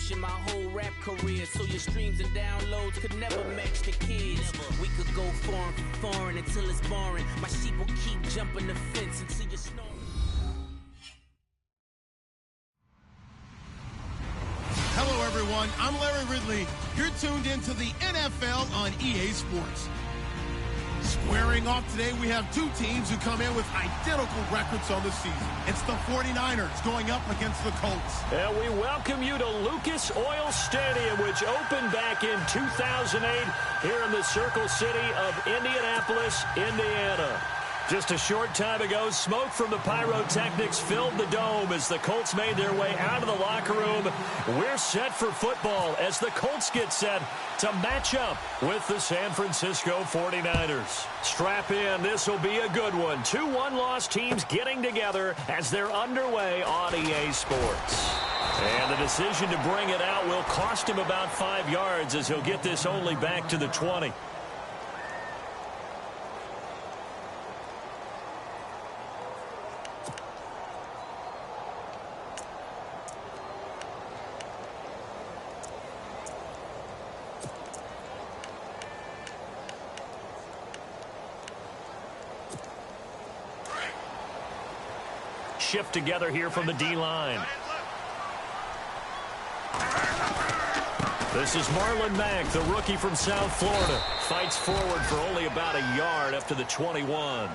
promotion my whole rap career, so your streams and downloads could never match the kids. We could go foreign for foreign until it's boring. My sheep will keep jumping the fence until you're snoring. Hello, everyone. I'm Larry Ridley. You're tuned into the NFL on EA Sports. Squaring off today, we have two teams who come in with identical records on the season. It's the 49ers going up against the Colts. And we welcome you to Lucas Oil Stadium, which opened back in 2008 here in the Circle City of Indianapolis, Indiana. Just a short time ago, smoke from the pyrotechnics filled the dome as the Colts made their way out of the locker room. We're set for football as the Colts get set to match up with the San Francisco 49ers. Strap in, this will be a good one. Two one-loss teams getting together as they're underway on EA Sports. And the decision to bring it out will cost him about 5 yards as he'll get this only back to the 20. Shift together here from the D-line. This is Marlon Mack, the rookie from South Florida. Fights forward for only about a yard up to the 21.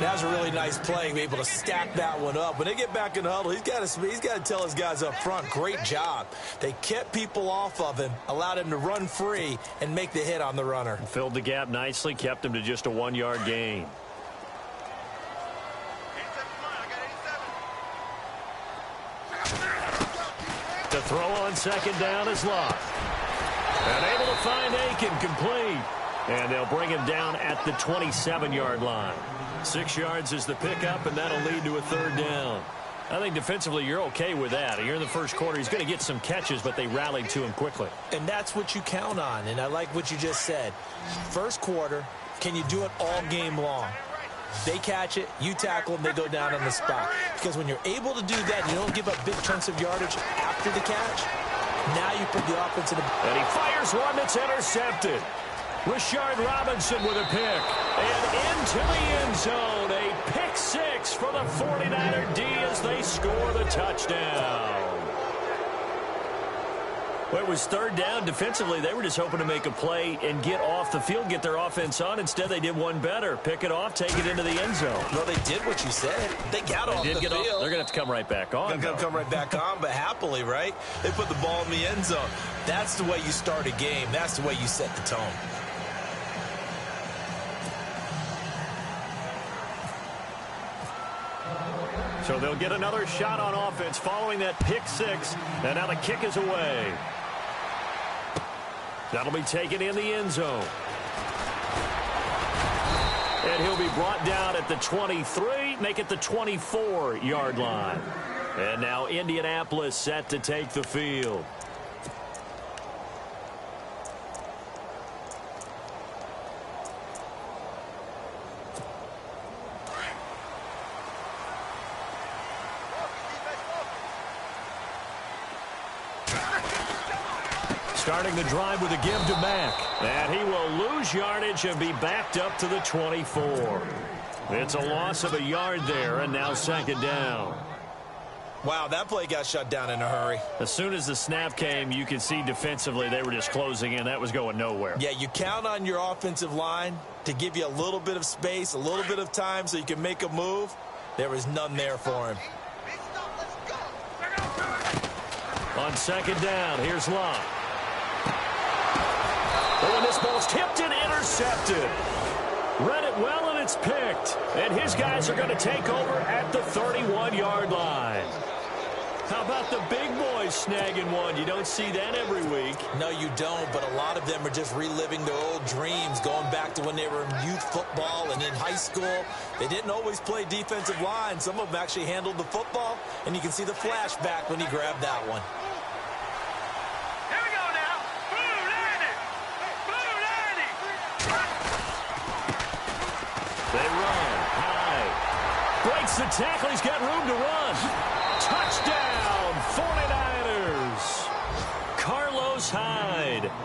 That was a really nice play, be able to stack that one up. When they get back in the huddle, he's got to tell his guys up front, great job. They kept people off of him, allowed him to run free, and make the hit on the runner. Filled the gap nicely, kept him to just a 1-yard gain. The throw on second down is Locke. And able to find Aiken complete. And they'll bring him down at the 27-yard line. 6 yards is the pickup, and that'll lead to a third down. I think defensively you're okay with that. Here in the first quarter, he's going to get some catches, but they rallied to him quickly. And that's what you count on, and I like what you just said. First quarter, can you do it all game long? They catch it, you tackle them, they go down on the spot. Because when you're able to do that, you don't give up big chunks of yardage after the catch. Now you put the offense in the... And he fires one that's intercepted. Rashard Robinson with a pick. And into the end zone. A pick six for the 49er D as they score the touchdown. Well, it was third down. Defensively, they were just hoping to make a play and get off the field, get their offense on. Instead, they did one better. Pick it off, take it into the end zone. Well, they did what you said. They got off the field. They're going to have to come right back on. They're going to come right back on, but happily, right? They put the ball in the end zone. That's the way you start a game. That's the way you set the tone. So they'll get another shot on offense following that pick six. And now the kick is away. That'll be taken in the end zone. And he'll be brought down at the 23, make it the 24-yard line. And now Indianapolis set to take the field. Starting the drive with a give to Mack. And he will lose yardage and be backed up to the 24. It's a loss of a yard there, and now second down. Wow, that play got shut down in a hurry. As soon as the snap came, you could see defensively they were just closing in. That was going nowhere. Yeah, you count on your offensive line to give you a little bit of space, a little bit of time so you can make a move. There was none there for him. On second down, here's Locke. Oh, and this ball's tipped and intercepted. Read it well, and it's picked. And his guys are going to take over at the 31-yard line. How about the big boys snagging one? You don't see that every week. No, you don't, but a lot of them are just reliving their old dreams, going back to when they were in youth football and in high school. They didn't always play defensive line. Some of them actually handled the football, and you can see the flashback when he grabbed that one. They run high. Breaks the tackle. He's got room to run. Touchdown, 49ers.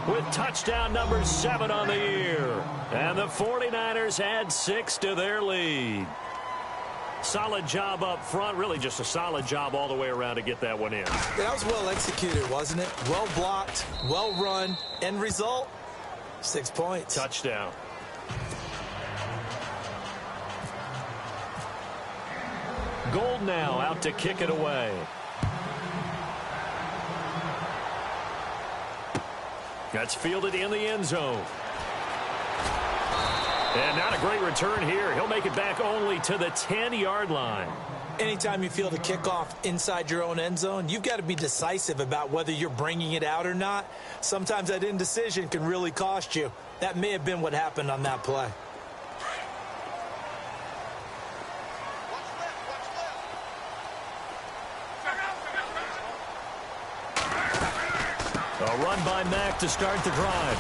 with touchdown number 7 on the year. And the 49ers add 6 to their lead. Solid job up front, really just a solid job all the way around to get that one in. Yeah, that was well executed, wasn't it? Well blocked, well run. End result, 6 points. Touchdown. Gold now out to kick it away. That's fielded in the end zone. And not a great return here. He'll make it back only to the 10-yard line. Anytime you field a kickoff inside your own end zone, you've got to be decisive about whether you're bringing it out or not. Sometimes that indecision can really cost you. That may have been what happened on that play. A run by Mack to start the drive.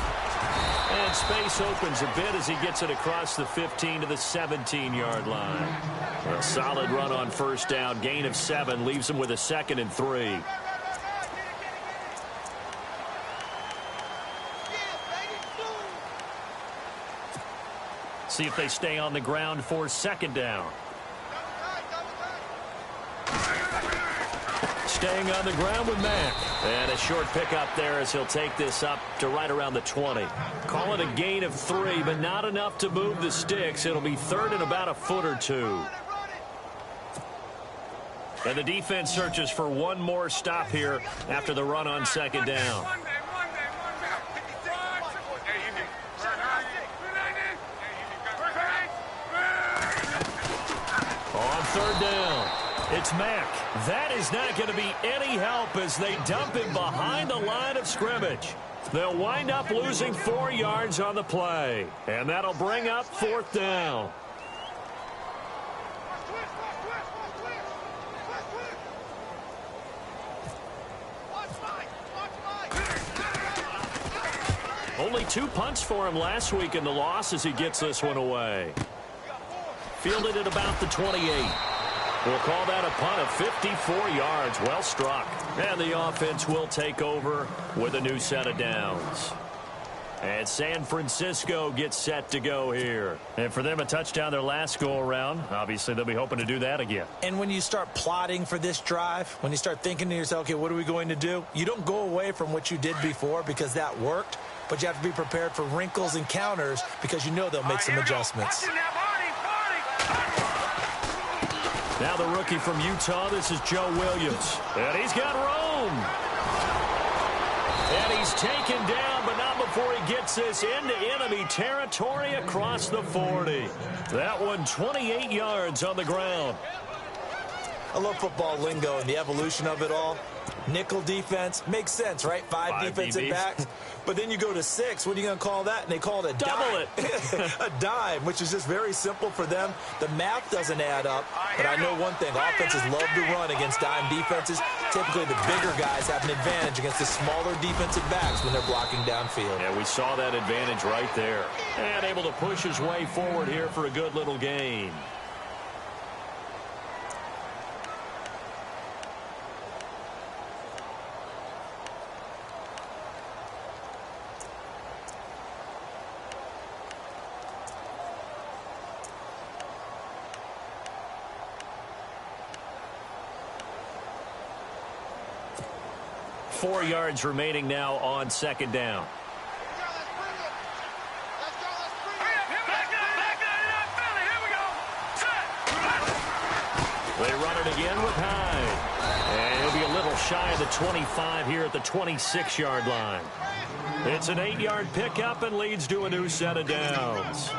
And space opens a bit as he gets it across the 15 to the 17-yard line. A solid run on first down. Gain of 7 leaves him with a 2nd and 3. See if they stay on the ground for 2nd down. Staying on the ground with Mack. And a short pickup there as he'll take this up to right around the 20. Call it a gain of 3, but not enough to move the sticks. It'll be 3rd and about a foot or 2. And the defense searches for one more stop here after the run on 2nd down. On 3rd down. It's Mack. That is not going to be any help as they dump him behind the line of scrimmage. They'll wind up losing 4 yards on the play. And that'll bring up 4th down. Only 2 punts for him last week in the loss as he gets this one away. Fielded at about the 28. We'll call that a punt of 54 yards. Well struck. And the offense will take over with a new set of downs. And San Francisco gets set to go here. And for them, a touchdown their last go-around. Obviously, they'll be hoping to do that again. And when you start plotting for this drive, when you start thinking to yourself, okay, what are we going to do? You don't go away from what you did before because that worked. But you have to be prepared for wrinkles and counters because you know they'll make some adjustments. Now the rookie from Utah, this is Joe Williams. And he's got room. And he's taken down, but not before he gets this into enemy territory across the 40. That one 28 yards on the ground. I love football lingo and the evolution of it all. Nickel defense makes sense, right? 5 defensive DBs. backs. But then you go to 6. What are you going to call that? And they call it a Double dime. it. A dime, which is just very simple for them. The math doesn't add up. But I know one thing. Offenses love to run against dime defenses. Typically, the bigger guys have an advantage against the smaller defensive backs when they're blocking downfield. Yeah, we saw that advantage right there. And able to push his way forward here for a good little gain. Four yards remaining now on 2nd down. They run it again with Hyde. And he'll be a little shy of the 25 here at the 26-yard line. It's an 8-yard pickup and leads to a new set of downs.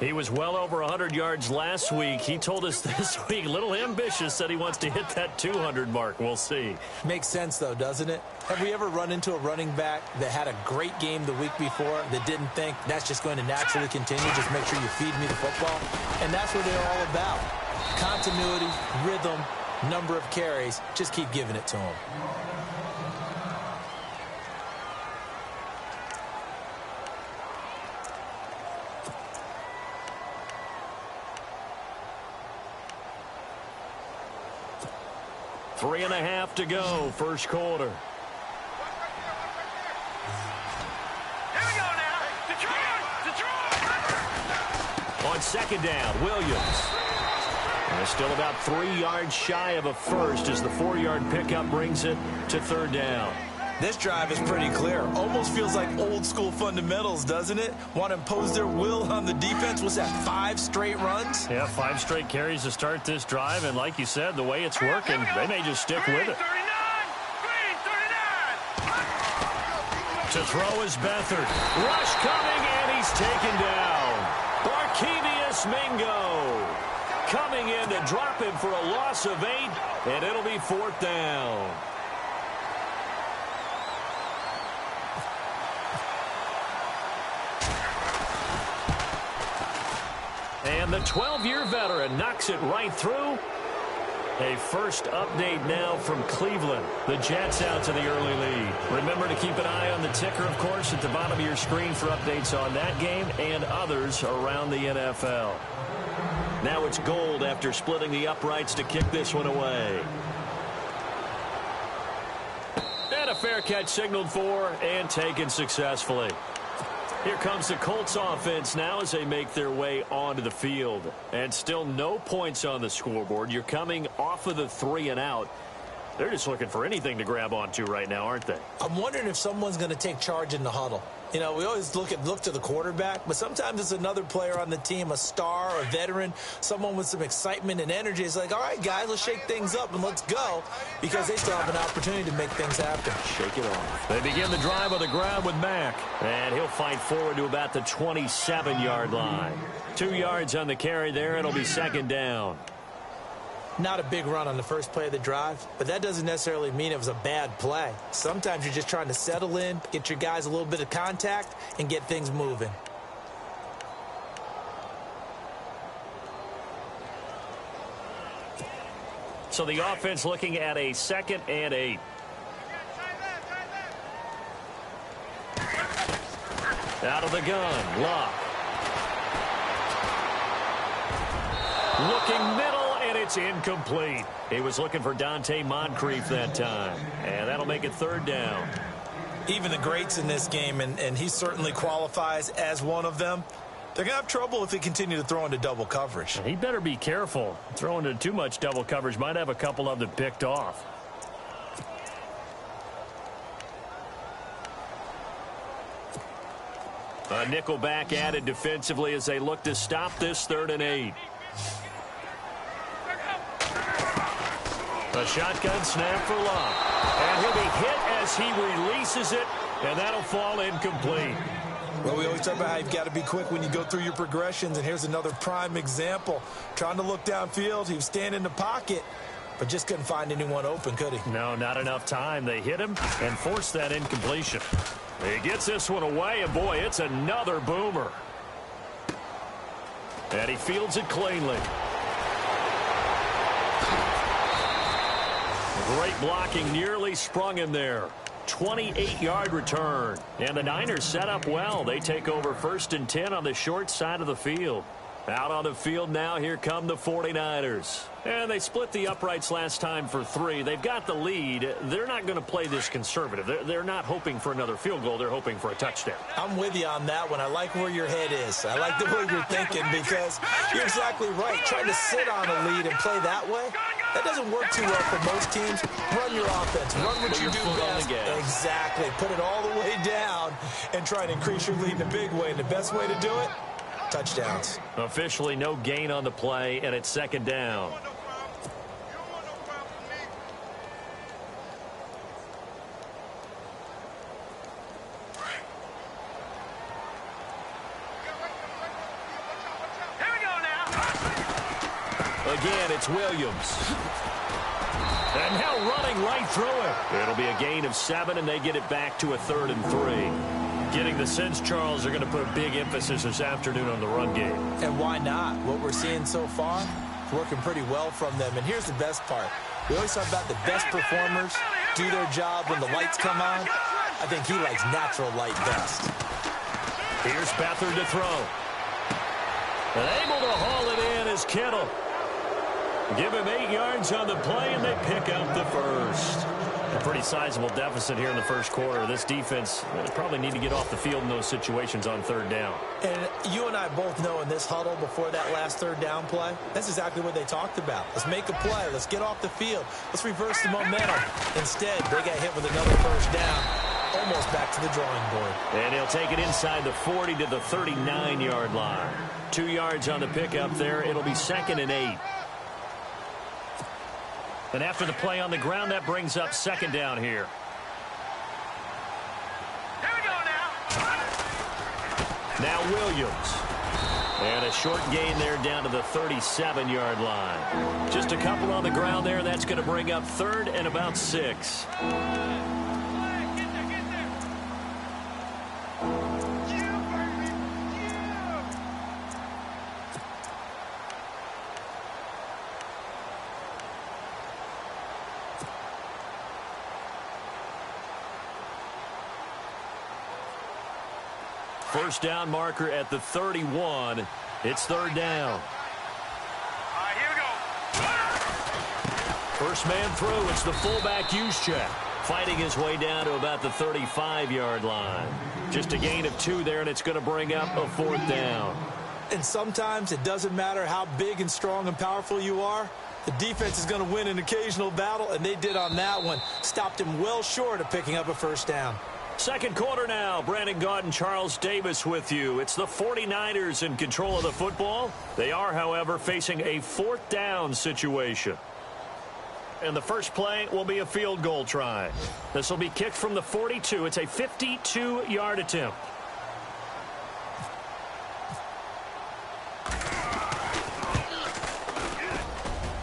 He was well over 100 yards last week. He told us this week, a little ambitious, said he wants to hit that 200 mark. We'll see. Makes sense, though, doesn't it? Have we ever run into a running back that had a great game the week before that didn't think that's just going to naturally continue? Just make sure you feed me the football. And that's what they're all about. Continuity, rhythm, number of carries. Just keep giving it to him. Three and a half to go, first quarter. second down. Williams. And still about 3 yards shy of a first as the 4-yard pickup brings it to third down. This drive is pretty clear. Almost feels like old school fundamentals, doesn't it? Want to impose their will on the defense. What's that, 5 straight runs? Yeah, 5 straight carries to start this drive. And like you said, the way it's working, they may just stick with it. To throw is Beathard. Rush coming, and he's taken down. Barkevious Mingo coming in to drop him for a loss of 8, and it'll be 4th down. And the 12-year veteran knocks it right through. A first update now from Cleveland. The Jets out to the early lead. Remember to keep an eye on the ticker, of course, at the bottom of your screen for updates on that game and others around the NFL. Now it's Gold after splitting the uprights to kick this one away. And a fair catch signaled for and taken successfully. Here comes the Colts offense now as they make their way onto the field. And still no points on the scoreboard. You're coming off of the 3 and out. They're just looking for anything to grab onto right now, aren't they? I'm wondering if someone's going to take charge in the huddle. You know, we always look to the quarterback, but sometimes it's another player on the team, a star, a veteran, someone with some excitement and energy. It's like, all right, guys, let's shake things up and let's go, because they still have an opportunity to make things happen. Shake it off. They begin the drive on the ground with Mack, and he'll fight forward to about the 27-yard line. 2 yards on the carry there. It'll be second down. Not a big run on the first play of the drive, but that doesn't necessarily mean it was a bad play. Sometimes you're just trying to settle in, get your guys a little bit of contact, and get things moving. So the offense looking at a 2nd and 8. Out of the gun, Locke. Looking middle. And it's incomplete. He was looking for Dante Moncrief that time. And that'll make it third down. Even the greats in this game, and he certainly qualifies as one of them, they're going to have trouble if they continue to throw into double coverage. He better be careful. Throwing into too much double coverage might have a couple of them picked off. A nickel back added defensively as they look to stop this 3rd and 8. A shotgun snap for Locke. And he'll be hit as he releases it, and that'll fall incomplete. Well, we always talk about how you've got to be quick when you go through your progressions, and here's another prime example. Trying to look downfield, he was standing in the pocket, but just couldn't find anyone open, could he? No, not enough time. They hit him and forced that incompletion. He gets this one away, and boy, it's another boomer. And he fields it cleanly. Great blocking, nearly sprung him there. 28-yard return. And the Niners set up well. They take over 1st and 10 on the short side of the field. Out on the field now, here come the 49ers. And they split the uprights last time for 3. They've got the lead. They're not going to play this conservative. They're not hoping for another field goal. They're hoping for a touchdown. I'm with you on that one. I like where your head is. I like the way you're thinking, because you're exactly right. Trying to sit on a lead and play that way, that doesn't work too well for most teams. Run your offense. Run what you do best. Exactly. Put it all the way down and try and increase your lead in a big way. And the best way to do it, touchdowns. Officially no gain on the play, and it's second down. Again, it's Williams. And now running right through it. It'll be a gain of 7, and they get it back to a 3rd and 3. Getting the sense, Charles, are going to put a big emphasis this afternoon on the run game. And why not? What we're seeing so far is working pretty well from them. And here's the best part. We always talk about the best performers do their job when the lights come on. I think he likes natural light best. Here's Beathard to throw. And able to haul it in is Kittle. Give him 8 yards on the play, and they pick up the first. A pretty Pretty sizable deficit here in the first quarter. This defense probably need to get off the field in those situations on third down. And you and I both know in this huddle before that last third down play, that's exactly what they talked about. Let's make a play. Let's get off the field. Let's reverse the momentum. Instead, they got hit with another first down. Almost back to the drawing board. And he'll take it inside the 40 to the 39-yard line. 2 yards on the pickup there. It'll be 2nd and 8. And after the play on the ground, that brings up 2nd down here. Here we go now. Now Williams. And a short gain there down to the 37-yard line. Just a couple on the ground there. That's going to bring up 3rd and about 6. First down marker at the 31. It's 3rd down. All right, here we go. First man through. It's the fullback Juszczyk. Fighting his way down to about the 35-yard line. Just a gain of 2 there, and it's going to bring up a 4th down. And sometimes it doesn't matter how big and strong and powerful you are. The defense is going to win an occasional battle, and they did on that one. Stopped him well short of picking up a first down. Second quarter now. Brandon Gaudin and Charles Davis with you. It's the 49ers in control of the football. They are, however, facing a 4th down situation. And the first play will be a field goal try. This will be kicked from the 42. It's a 52-yard attempt.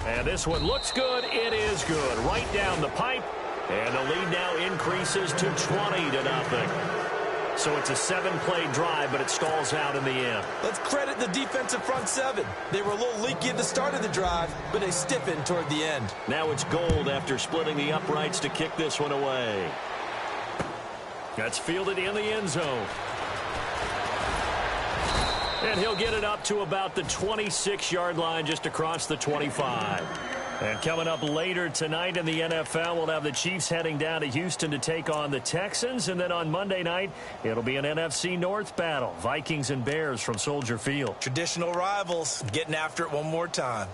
And this one looks good. It is good. Right down the pipe. And the lead now increases to 20-0. So it's a 7-play drive, but it stalls out in the end. Let's credit the defensive front 7. They were a little leaky at the start of the drive, but they stiffened toward the end. Now it's Gold after splitting the uprights to kick this one away. That's fielded in the end zone. And he'll get it up to about the 26-yard line, just across the 25. And coming up later tonight in the NFL, we'll have the Chiefs heading down to Houston to take on the Texans. And then on Monday night, it'll be an NFC North battle. Vikings and Bears from Soldier Field. Traditional rivals getting after it one more time.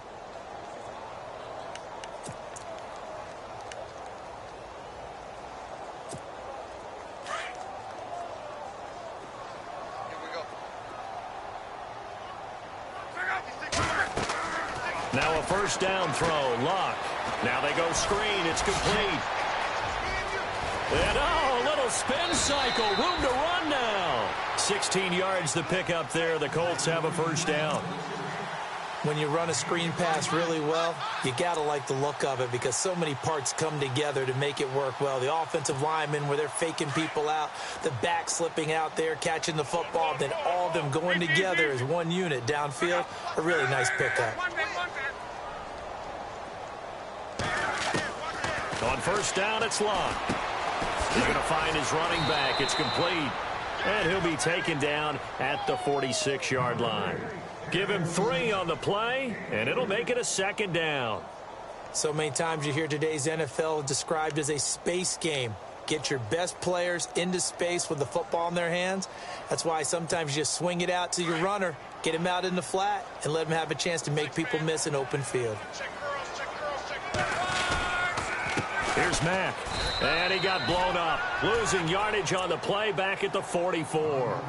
Now a first down throw. Luck. Now they go screen. It's complete. And a little spin cycle. Room to run now. 16 yards to pick up there. The Colts have a first down. When you run a screen pass really well, you got to like the look of it because so many parts come together to make it work well. The offensive linemen where they're faking people out, the back slipping out there, catching the football, then all of them going together as one unit downfield. A really nice pickup. On first down, it's Luck. He's going to find his running back. It's complete. And he'll be taken down at the 46-yard line. Give him 3 on the play, and it'll make it a second down. So many times you hear today's NFL described as a space game. Get your best players into space with the football in their hands. That's why sometimes you just swing it out to your runner, get him out in the flat, and let him have a chance to make people miss an open field. Here's Mack, and he got blown up. Losing yardage on the play back at the 44.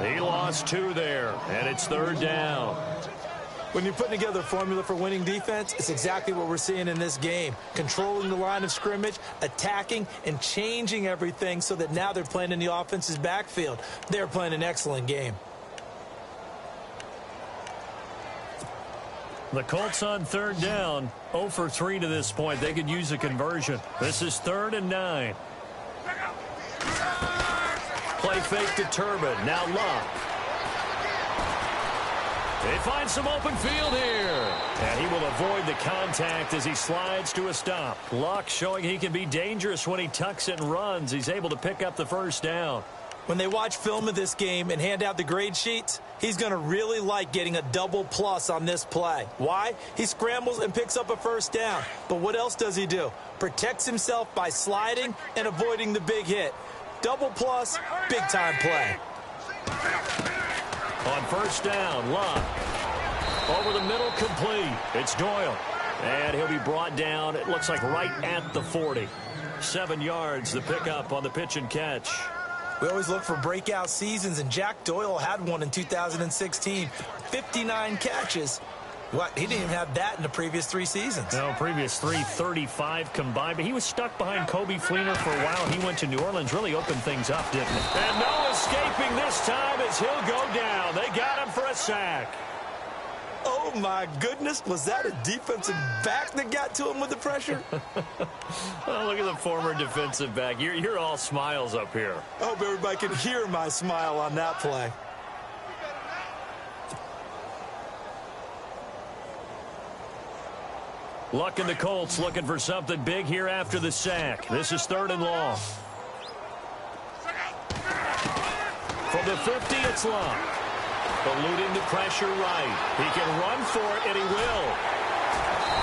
He lost 2 there, and it's third down. When you're putting together a formula for winning defense, it's exactly what we're seeing in this game. Controlling the line of scrimmage, attacking, and changing everything so that now they're playing in the offense's backfield. They're playing an excellent game. The Colts on third down, 0 for 3 to this point. They could use a conversion. This is 3rd and 9. Play fake to Turbin. Now Luck. They find some open field here. And he will avoid the contact as he slides to a stop. Luck showing he can be dangerous when he tucks it and runs. He's able to pick up the first down. When they watch film of this game and hand out the grade sheets, he's going to really like getting a double plus on this play. Why? He scrambles and picks up a first down. But what else does he do? Protects himself by sliding and avoiding the big hit. Double plus, big-time play. On first down, Locke. Over the middle, complete. It's Doyle. And he'll be brought down, it looks like right at the 40. 7 yards, the pickup on the pitch and catch. We always look for breakout seasons, and Jack Doyle had one in 2016. 59 catches. What? He didn't even have that in the previous 3 seasons. No, previous 3, 35 combined. But he was stuck behind Kobe Fleener for a while. He went to New Orleans, really opened things up, didn't he? And no escaping this time as he'll go down. They got him for a sack. Oh, my goodness. Was that a defensive back that got to him with the pressure? Oh, look at the former defensive back. You're all smiles up here. I hope everybody can hear my smile on that play. Luck and the Colts looking for something big here after the sack. This is 3rd and long. From the 50, it's Luck. Eluding the pressure right. He can run for it, and he will.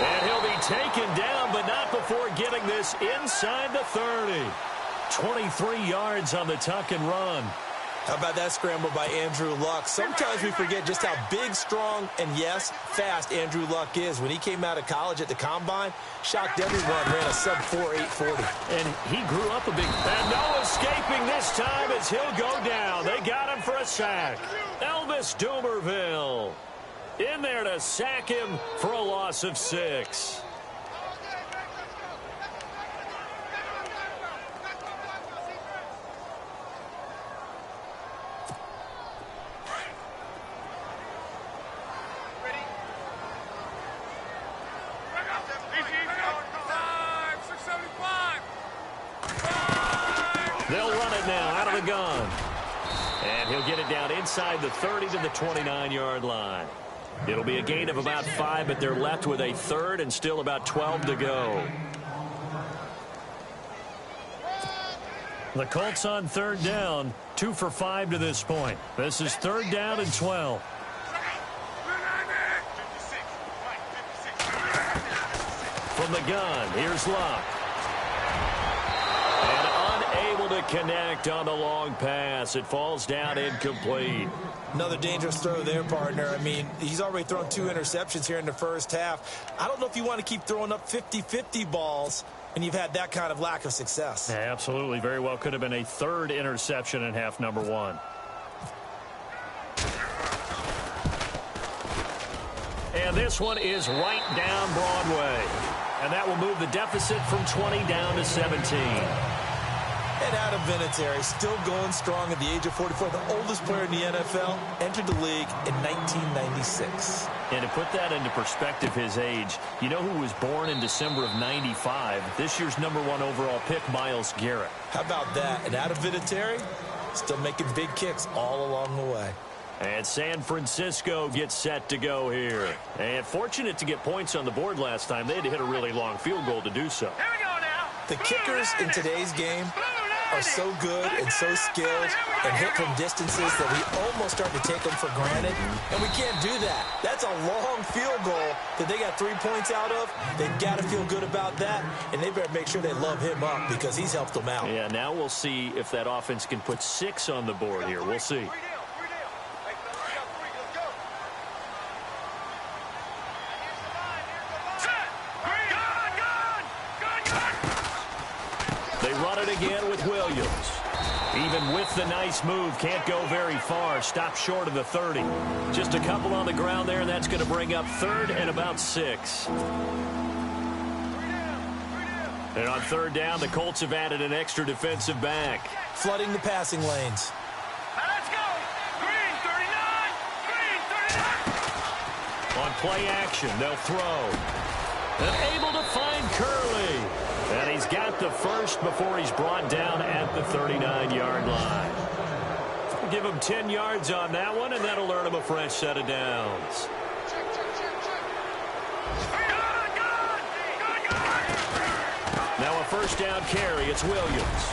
And he'll be taken down, but not before getting this inside the 30. 23 yards on the tuck and run. How about that scramble by Andrew Luck? Sometimes we forget just how big, strong, and, yes, fast Andrew Luck is. When he came out of college at the Combine, shocked everyone, ran a sub-4 840. And he grew up a big... And no escaping this time as he'll go down. They got him for a sack. Elvis Dumerville in there to sack him for a loss of 6. They'll run it now out of the gun. And he'll get it down inside the 30 to the 29-yard line. It'll be a gain of about 5, but they're left with a 3rd and still about 12 to go. The Colts on 3rd down, 2 for 5 to this point. This is 3rd down and 12. From the gun, here's Luck. To connect on the long pass. It falls down incomplete. Another dangerous throw there, partner. I mean, he's already thrown 2 interceptions here in the first half. I don't know if you want to keep throwing up 50-50 balls and you've had that kind of lack of success. Yeah, absolutely. Very well could have been a 3rd interception in half number 1. And this one is right down Broadway. And that will move the deficit from 20 down to 17. And Adam Vinatieri still going strong at the age of 44, the oldest player in the NFL, entered the league in 1996. And to put that into perspective, his age, you know who was born in December of 95? This year's #1 overall pick, Myles Garrett. How about that? And Adam Vinatieri still making big kicks all along the way. And San Francisco gets set to go here. And fortunate to get points on the board last time. They had to hit a really long field goal to do so. Here we go now. The kickers in today's game are so good and so skilled and hit from distances that we almost start to take them for granted. And we can't do that. That's a long field goal that they got 3 points out of. They've got to feel good about that, and they better make sure they love him up because he's helped them out. Yeah, now we'll see if that offense can put 6 on the board here. We'll see. They run it again with Williams. Even with the nice move, can't go very far. Stop short of the 30. Just a couple on the ground there, and that's going to bring up 3rd and about 6. And on 3rd down, the Colts have added an extra defensive back. Flooding the passing lanes. Let's go. Green 39. Green 39. On play action, they'll throw. And able to find Curley. And he's got the first before he's brought down at the 39-yard line. We'll give him 10 yards on that one, and that'll earn him a fresh set of downs. Now a first down carry. It's Williams.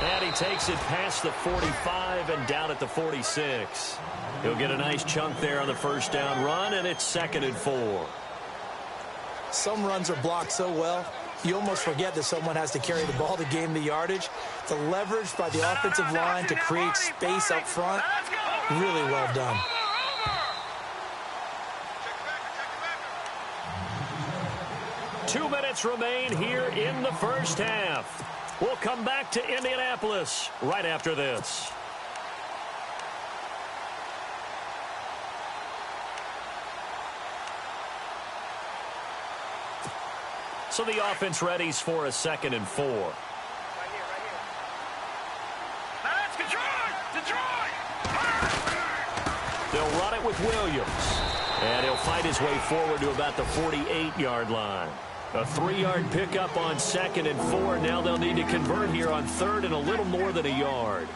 And he takes it past the 45 and down at the 46. He'll get a nice chunk there on the first down run, and it's 2nd and 4. Some runs are blocked so well, you almost forget that someone has to carry the ball to gain the yardage. The leverage by the offensive line to create space up front, really well done. 2 minutes remain here in the first half. We'll come back to Indianapolis right after this. So the offense readies for a 2nd and 4. Right here. That's Detroit! They'll run it with Williams. And he'll fight his way forward to about the 48-yard line. A 3-yard pickup on 2nd and 4. Now they'll need to convert here on 3rd and a little more than a yard.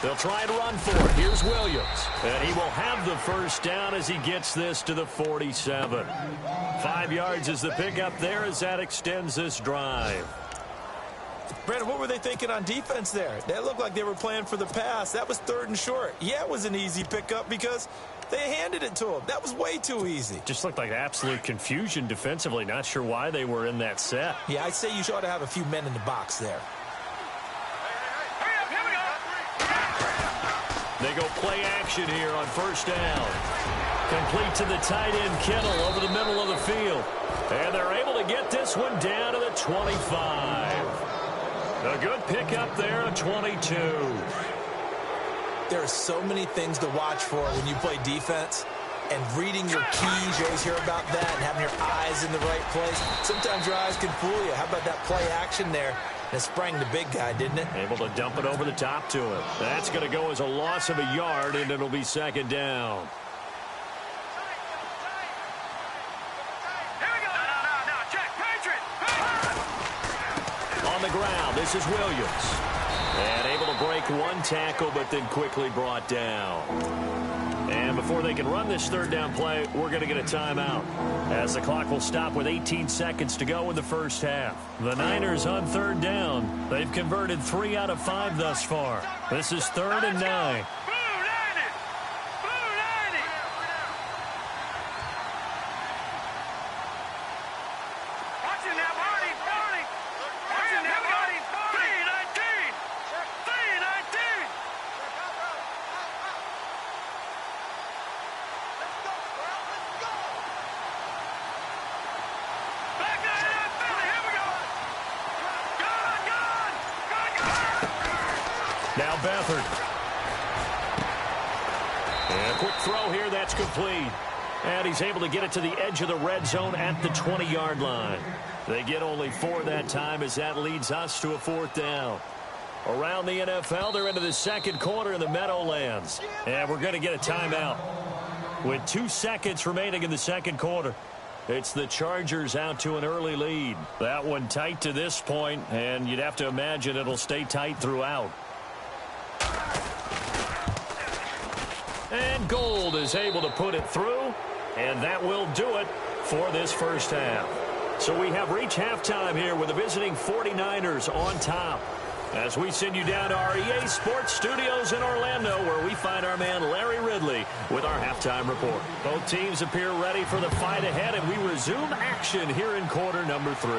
They'll try and run for it. Here's Williams. And he will have the first down as he gets this to the 47. 5 yards is the pickup there as that extends this drive. Brandon, what were they thinking on defense there? That looked like they were playing for the pass. That was 3rd and short. Yeah, it was an easy pickup because they handed it to him. That was way too easy. Just looked like absolute confusion defensively. Not sure why they were in that set. Yeah, I'd say you ought to have a few men in the box there. They go play action here on first down. Complete to the tight end, Kittle, over the middle of the field. And they're able to get this one down to the 25. A good pickup there at 22. There are so many things to watch for when you play defense. And reading your keys, you always hear about that, and having your eyes in the right place. Sometimes your eyes can fool you. How about that play action there? It sprang the big guy, didn't it? Able to dump it over the top to him. That's going to go as a loss of a yard, and it'll be 2nd down. Here we go. No, check. Patriot. On the ground, this is Williams. And able to break one tackle, but then quickly brought down. And before they can run this 3rd down play, we're going to get a timeout, as the clock will stop with 18 seconds to go in the first half. The Niners on 3rd down. They've converted 3 out of 5 thus far. This is 3rd and 9. Now Beathard. And a quick throw here, that's complete. And he's able to get it to the edge of the red zone at the 20-yard line. They get only 4 that time as that leads us to a 4th down. Around the NFL, they're into the 2nd quarter in the Meadowlands. And we're going to get a timeout. With 2 seconds remaining in the 2nd quarter, it's the Chargers out to an early lead. That one tight to this point, and you'd have to imagine it'll stay tight throughout. And Gold is able to put it through, and that will do it for this first half. So we have reached halftime here with the visiting 49ers on top, as we send you down to our EA Sports Studios in Orlando, where we find our man Larry Ridley with our halftime report. Both teams appear ready for the fight ahead, and we resume action here in quarter number 3.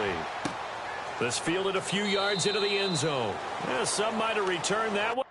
This fielded a few yards into the end zone. Some might have returned that one.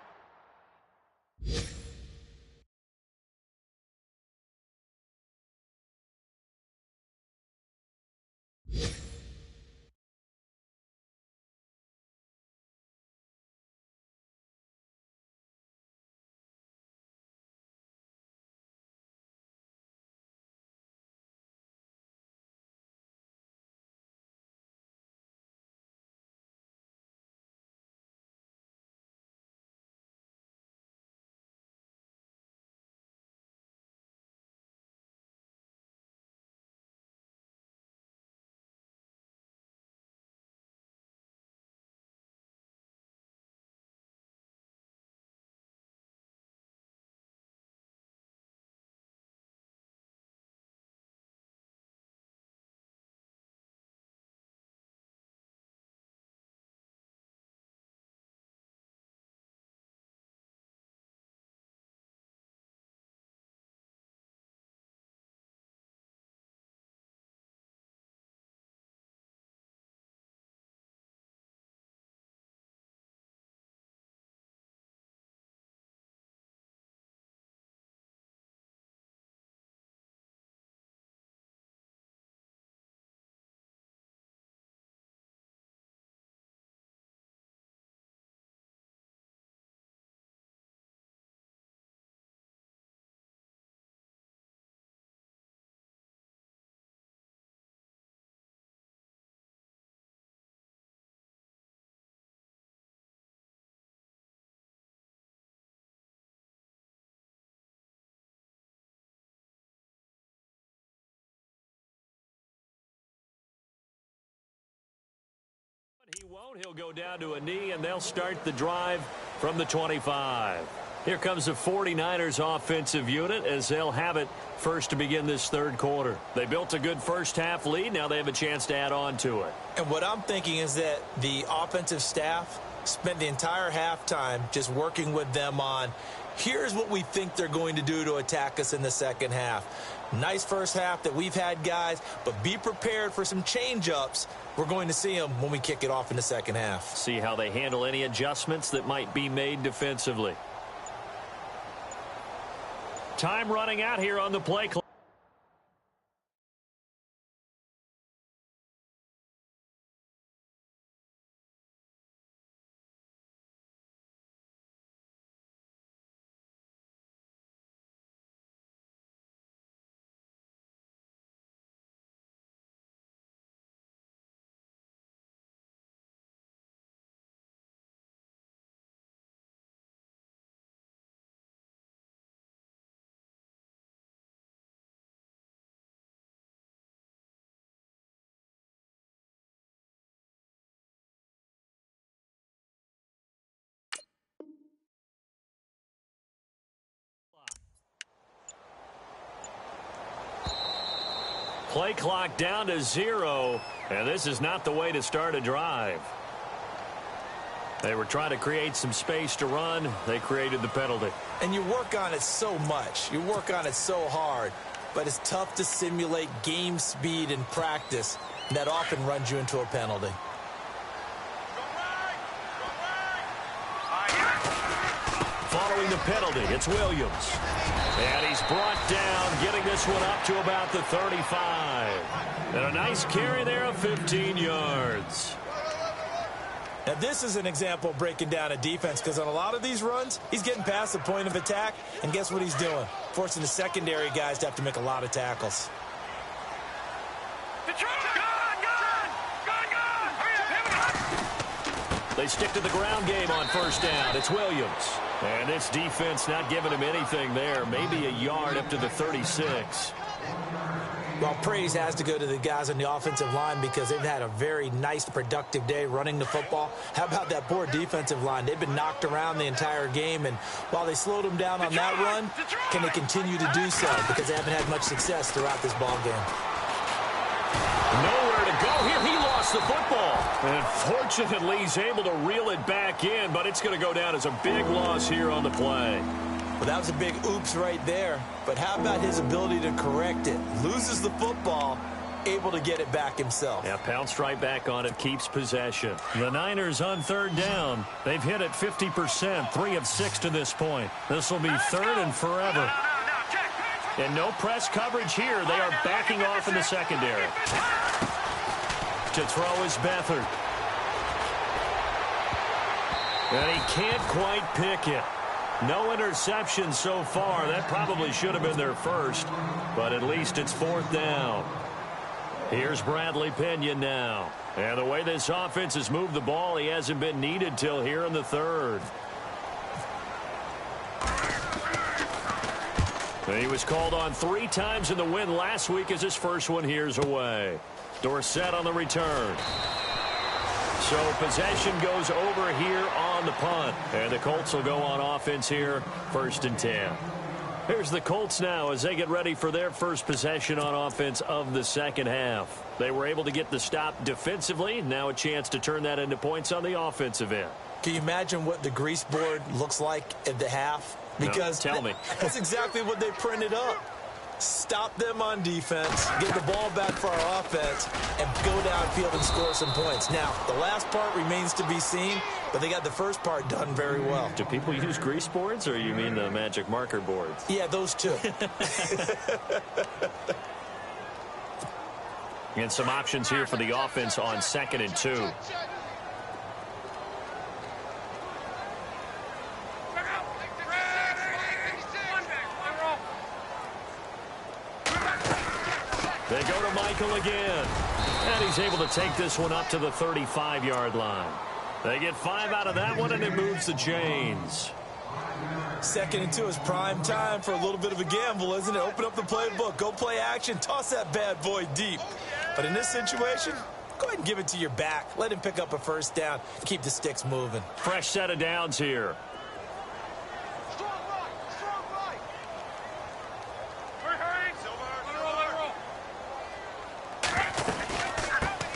won't. He'll go down to a knee, and they'll start the drive from the 25. Here comes the 49ers offensive unit as they'll have it first to begin this third quarter. They built a good first-half lead. Now they have a chance to add on to it. And what I'm thinking is that the offensive staff spent the entire halftime just working with them on, here's what we think they're going to do to attack us in the second half. Nice first half that we've had, guys, but be prepared for some change-ups. We're going to see them when we kick it off in the second half. See how they handle any adjustments that might be made defensively. Time running out here on the play clock. Play clock down to 0, and this is not the way to start a drive. They were trying to create some space to run. They created the penalty. And you work on it so much. You work on it so hard. But it's tough to simulate game speed in practice. And that often runs you into a penalty. Following the penalty, it's Williams. And he's brought down, getting this one up to about the 35. And a nice carry there of 15 yards. Now, this is an example of breaking down a defense, because on a lot of these runs, he's getting past the point of attack, and guess what he's doing? Forcing the secondary guys to have to make a lot of tackles. They stick to the ground game on first down. It's Williams. And this defense not giving him anything there. Maybe a yard up to the 36. Well, praise has to go to the guys on the offensive line because they've had a very nice, productive day running the football. How about that poor defensive line? They've been knocked around the entire game, and while they slowed them down on that run, can they continue to do so? Because they haven't had much success throughout this ball game. Nowhere to go here. He lost the football. And fortunately, he's able to reel it back in, but it's going to go down as a big loss here on the play. Well, that was a big oops right there. But how about his ability to correct it? Loses the football, able to get it back himself. Yeah, pounced right back on it, keeps possession. The Niners on third down. They've hit it 50%, 3 of 6 to this point. This will be third and forever. And no press coverage here. They are backing off in the secondary. To throw is Beathard. And he can't quite pick it. No interception so far. That probably should have been their first, but at least it's fourth down. Here's Bradley Pinion now. And the way this offense has moved the ball, he hasn't been needed till here in the third. And he was called on 3 times in the win last week as his first one here's away. Dorsett on the return. So possession goes over here on the punt. And the Colts will go on offense here, 1st and 10. Here's the Colts now as they get ready for their first possession on offense of the second half. They were able to get the stop defensively. Now a chance to turn that into points on the offensive end. Can you imagine what the grease board looks like at the half? Because no, tell me. That's exactly what they printed up. Stop them on defense, get the ball back for our offense, and go downfield and score some points. Now, the last part remains to be seen, but they got the first part done very well. Do people use grease boards, or you mean the magic marker boards? Yeah, those two. And some options here for the offense on 2nd and 2. They go to Michael again. And he's able to take this one up to the 35-yard line. They get 5 out of that one, and it moves the chains. 2nd and 2 is prime time for a little bit of a gamble, isn't it? Open up the playbook. Go play action. Toss that bad boy deep. But in this situation, go ahead and give it to your back. Let him pick up a first down. Keep the sticks moving. Fresh set of downs here. Strong right. Hurry, Silver.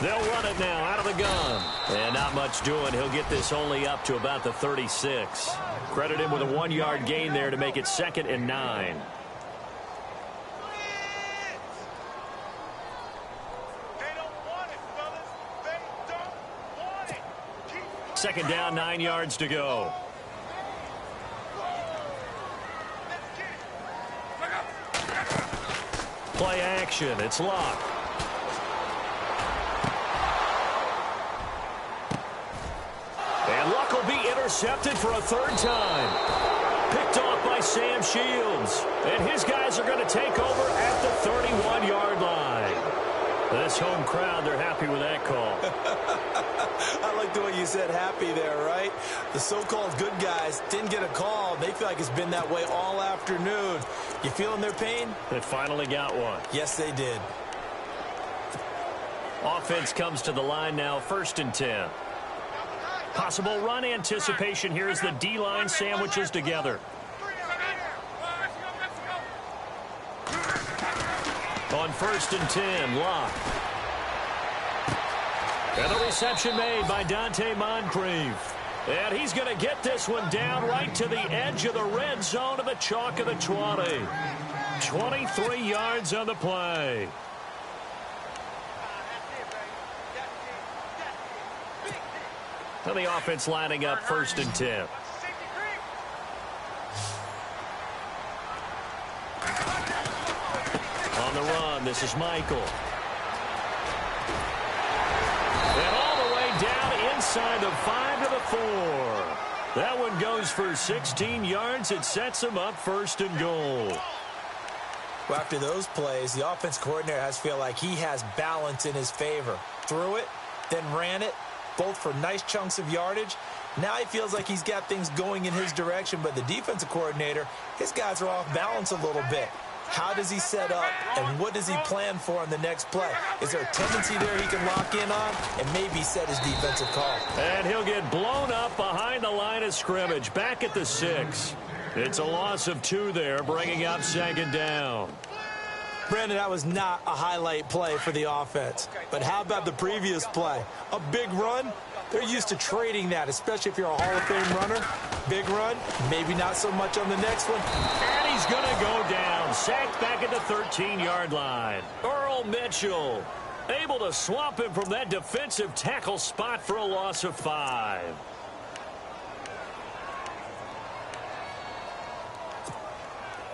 They'll run it now out of the gun. And not much doing. He'll get this only up to about the 36. Credit him with a 1-yard gain there to make it 2nd and 9. Second down, 9 yards to go. Play action. It's locked. And Luck will be intercepted for a 3rd time. Picked off by Sam Shields. And his guys are going to take over at the 31-yard line. This home crowd, they're happy with that call. I like the way you said happy there, right? The so-called good guys didn't get a call. They feel like it's been that way all afternoon. You feeling their pain? They finally got one. Yes, they did. Offense comes to the line now, 1st and 10. Possible run anticipation here as the D-line sandwiches together. On 1st and 10, Locke. And the reception made by Dante Moncrief. And he's going to get this one down right to the edge of the red zone of the chalk of the 20. 23 yards on the play. And the offense lining up 1st and 10. On the run, this is Michael. And all the way down inside the 5 to the 4. That one goes for 16 yards. It sets him up 1st and goal. Well, after those plays, the offense coordinator has to feel like he has balance in his favor. Threw it, then ran it, both for nice chunks of yardage. Now he feels like he's got things going in his direction, but the defensive coordinator, his guys are off balance a little bit. How does he set up, and what does he plan for on the next play? Is there a tendency there he can lock in on and maybe set his defensive call? And he'll get blown up behind the line of scrimmage, back at the 6. It's a loss of 2 there, bringing up 2nd down. Brandon, that was not a highlight play for the offense. But how about the previous play? A big run? They're used to trading that, especially if you're a Hall of Fame runner. Big run, maybe not so much on the next one. And he's going to go down, sacked back at the 13-yard line. Earl Mitchell able to swamp him from that defensive tackle spot for a loss of 5.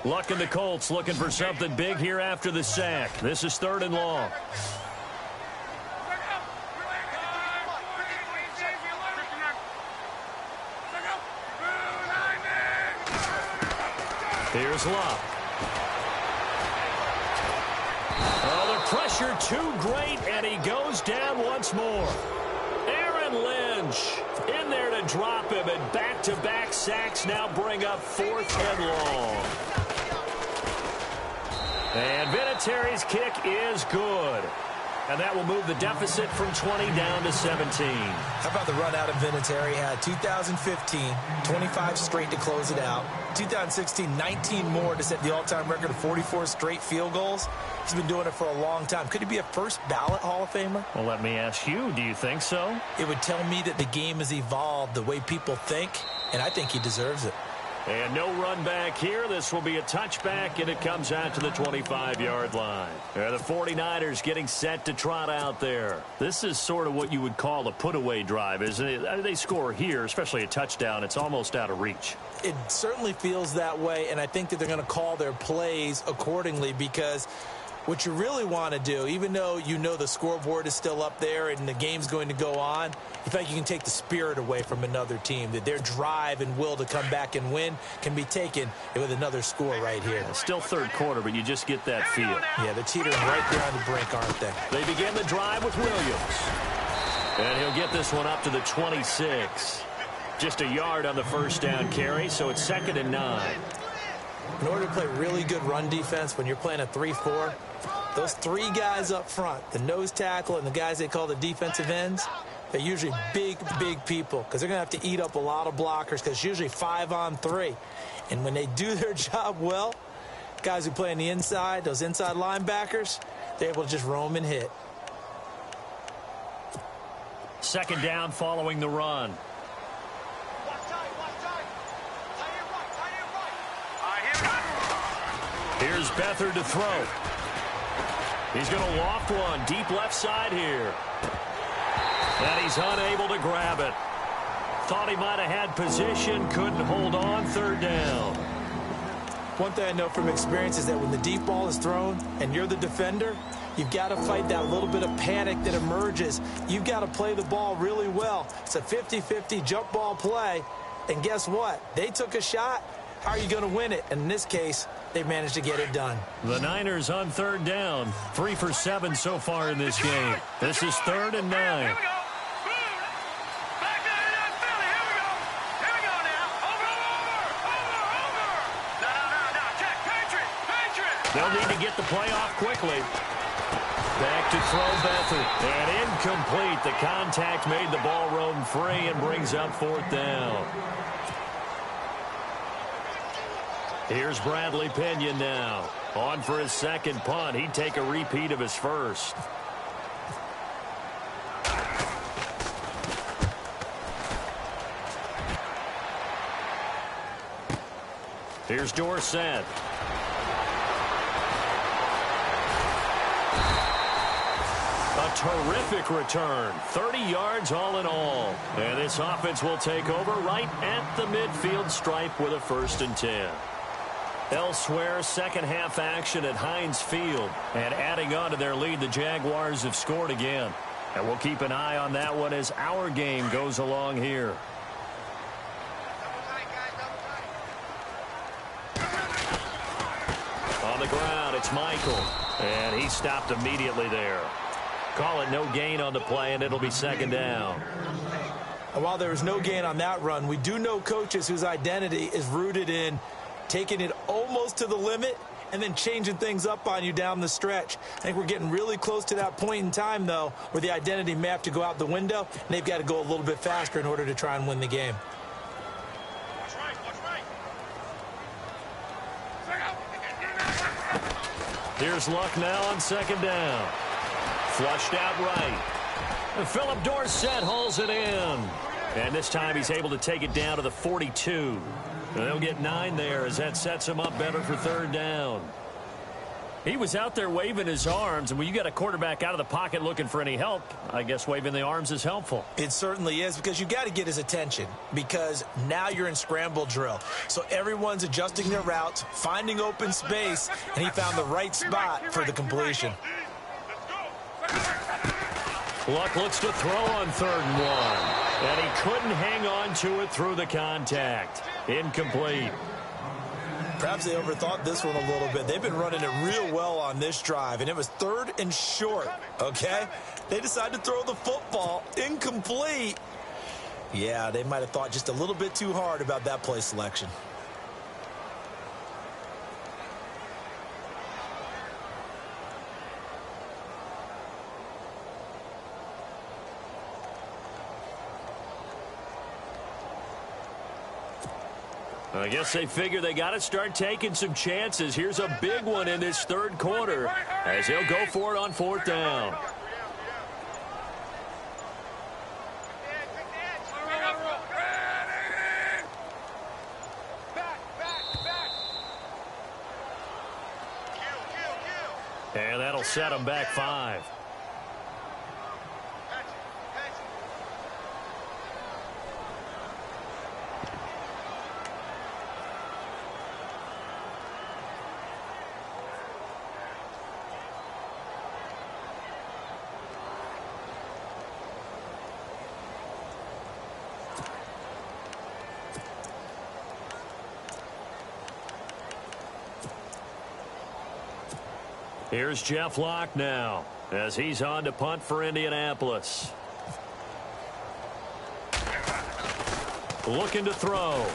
Luck and the Colts looking for something big here after the sack. This is 3rd and long. Here's Luck. Oh, the pressure too great, and he goes down once more. Aaron Lynch in there to drop him, and back-to-back sacks now bring up 4th and long. And Vinatieri's kick is good. And that will move the deficit from 20 down to 17. How about the run out of Vinatieri? Had 2015, 25 straight to close it out. 2016, 19 more to set the all-time record of 44 straight field goals. He's been doing it for a long time. Could he be a first ballot Hall of Famer? Well, let me ask you, do you think so? It would tell me that the game has evolved the way people think, and I think he deserves it. And no run back here. This will be a touchback, and it comes out to the 25-yard line. The 49ers getting set to trot out there. This is sort of what you would call a put-away drive, isn't it? They score here, especially a touchdown. It's almost out of reach. It certainly feels that way, and I think that they're going to call their plays accordingly because what you really want to do, even though you know the scoreboard is still up there and the game's going to go on, you feel like you can take the spirit away from another team, that their drive and will to come back and win can be taken with another score right here. Still 3rd quarter, but you just get that feel. Yeah, they're teetering right there on the brink, aren't they? They begin the drive with Williams. And he'll get this one up to the 26. Just a yard on the 1st down carry, so it's 2nd and 9. in order to play really good run defense when you're playing a 3-4, those three guys up front, the nose tackle and the guys they call the defensive ends, they're usually big people because they're going to have to eat up a lot of blockers because it's usually 5-on-3. And when they do their job well, guys who play on the inside, those inside linebackers, they're able to just roam and hit. Second down following the run. Here's Beathard to throw. He's going to loft one deep left side here. And he's unable to grab it. Thought he might have had position, couldn't hold on. Third down. One thing I know from experience is that when the deep ball is thrown and you're the defender, you've got to fight that little bit of panic that emerges. You've got to play the ball really well. It's a 50-50 jump ball play. And guess what? They took a shot. How are you going to win it? And in this case, they managed to get it done. The Niners on third down. 3 for 7 so far in this game. This is 3rd and 9. They'll need to get the play off quickly. Back to throw Beathard. And incomplete. The contact made the ball roam free and brings up 4th down. Here's Bradley Pinion now. On for his second punt. He'd take a repeat of his first. Here's Dorsett. A terrific return. 30 yards all in all. And this offense will take over right at the midfield stripe with a 1st and 10. Elsewhere, second half action at Heinz Field. And adding on to their lead, the Jaguars have scored again. And we'll keep an eye on that one as our game goes along here. On the ground, it's Michael. And he stopped immediately there. Call it no gain on the play, and it'll be 2nd down. And while there was no gain on that run, we do know coaches whose identity is rooted in taking it almost to the limit and then changing things up on you down the stretch. I think we're getting really close to that point in time, though, where the identity may have to go out the window, and they've got to go a little bit faster in order to try and win the game. Here's Luck now on 2nd down. Flushed out right. And Philip Dorsett hauls it in. And this time he's able to take it down to the 42. And they'll get 9 there as that sets him up better for 3rd down. He was out there waving his arms, and when you got a quarterback out of the pocket looking for any help, I guess waving the arms is helpful. It certainly is, because you've got to get his attention, because now you're in scramble drill. So everyone's adjusting their routes, finding open space, and he found the right spot for the completion. Luck looks to throw on 3rd and 1. And he couldn't hang on to it through the contact. Incomplete. Perhaps they overthought this one a little bit. They've been running it real well on this drive, and it was 3rd and short, okay? They decided to throw the football. Incomplete. Yeah, they might have thought just a little bit too hard about that play selection. I guess they figure they got to start taking some chances. Here's a big one in this 3rd quarter as he'll go for it on 4th down. And that'll set him back 5. Here's Jeff Locke now as he's on to punt for Indianapolis. Looking to throw.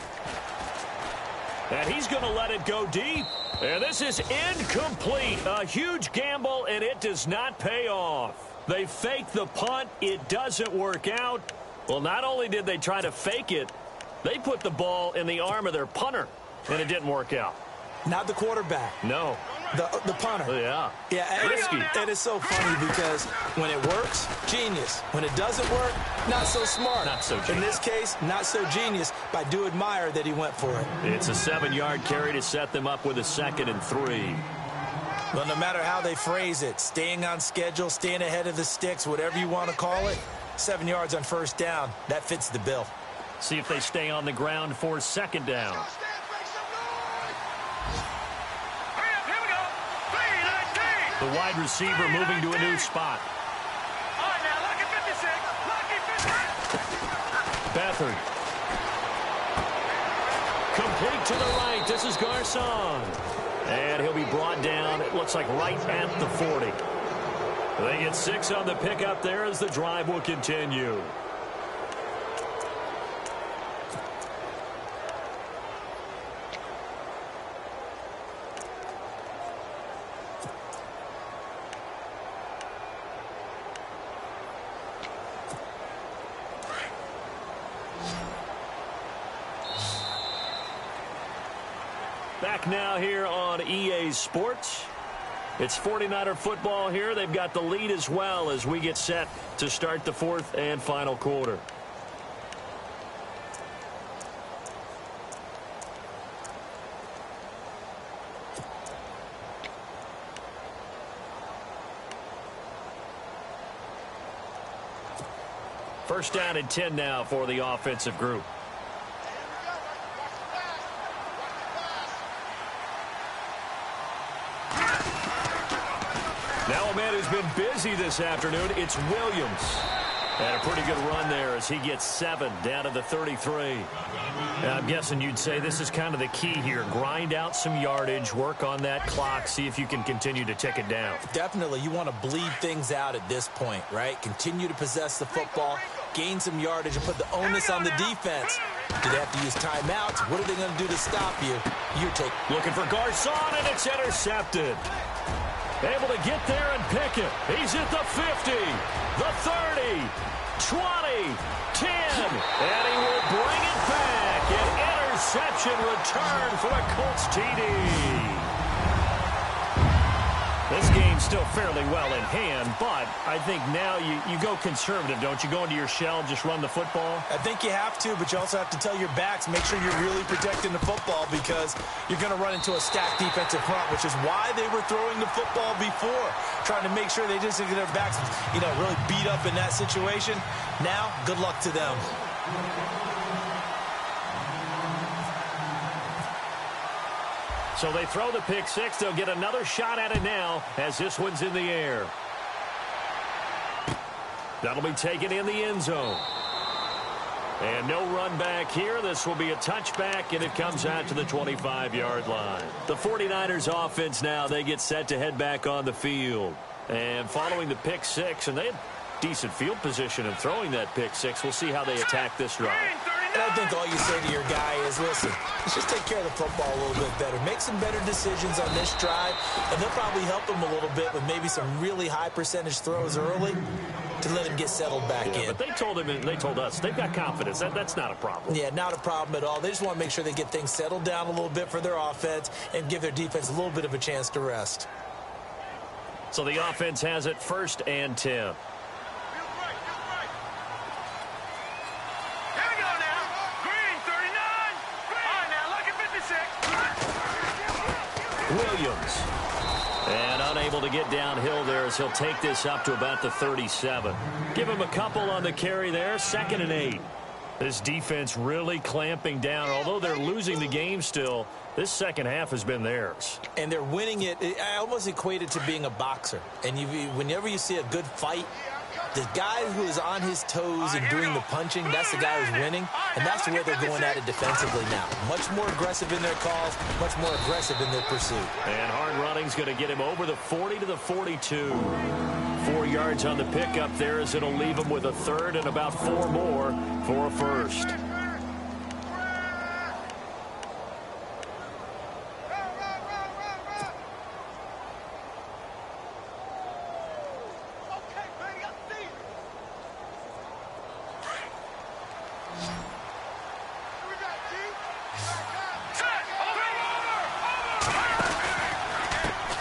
And he's going to let it go deep. And this is incomplete. A huge gamble, and it does not pay off. They fake the punt. It doesn't work out. Well, not only did they try to fake it, they put the ball in the arm of their punter, and it didn't work out. Not the quarterback. No. The punter. Yeah. Yeah, Risky. And it's so funny because when it works, genius. When it doesn't work, not so smart. Not so genius. In this case, not so genius, but I do admire that he went for it. It's a 7-yard carry to set them up with a 2nd and 3. Well, no matter how they phrase it, staying on schedule, staying ahead of the sticks, whatever you want to call it, 7 yards on first down, that fits the bill. See if they stay on the ground for 2nd down. The wide receiver moving to a new spot. All right, now, lucky 56. Lucky 50. Beathard. Complete to the right. This is Garcon. And he'll be brought down, it looks like right at the 40. They get 6 on the pickup there as the drive will continue. Back now here on EA Sports. It's 49er football here. They've got the lead as well as we get set to start the 4th and final quarter. First down and 10 now for the offensive group. Now a man who's been busy this afternoon, it's Williams. And a pretty good run there as he gets 7 down to the 33. Now, I'm guessing you'd say this is kind of the key here. Grind out some yardage, work on that clock, see if you can continue to tick it down. Definitely, you want to bleed things out at this point, right? Continue to possess the football, gain some yardage, and put the onus on the defense. Do they have to use timeouts? What are they going to do to stop you? You take. Looking for Garcon, and it's intercepted. Able to get there and pick it. He's at the 50, the 30, 20, 10, and he will bring it back. An interception return for a Colts TD. This game's still fairly well in hand, but I think now you go conservative, don't you? Go into your shell, just run the football? I think you have to, but you also have to tell your backs, make sure you're really protecting the football because you're going to run into a stacked defensive front, which is why they were throwing the football before, trying to make sure they just get their backs, really beat up in that situation. Now, good luck to them. So they throw the pick 6. They'll get another shot at it now as this one's in the air. That'll be taken in the end zone. And no run back here. This will be a touchback, and it comes out to the 25-yard line. The 49ers offense now, they get set to head back on the field. And following the pick 6, and they had decent field position in throwing that pick 6. We'll see how they attack this drive. And I think all you say to your guy is, listen, let's just take care of the football a little bit better. Make some better decisions on this drive, and they'll probably help him a little bit with maybe some really high percentage throws early to let him get settled back in. But they told him, and they told us, they've got confidence. That's not a problem. Yeah, not a problem at all. They just want to make sure they get things settled down a little bit for their offense and give their defense a little bit of a chance to rest. So the offense has it 1st and 10. Williams. And unable to get downhill there as he'll take this up to about the 37. Give him a couple on the carry there. 2nd and 8. This defense really clamping down. Although they're losing the game still, this second half has been theirs. And they're winning it. I almost equate it to being a boxer. And whenever you see a good fight, the guy who is on his toes and doing the punching, that's the guy who's winning. And that's where they're going at it defensively now. Much more aggressive in their calls, much more aggressive in their pursuit. And hard running's going to get him over the 40 to the 42. 4 yards on the pickup there as it'll leave him with a 3rd and about 4 more for a 1st.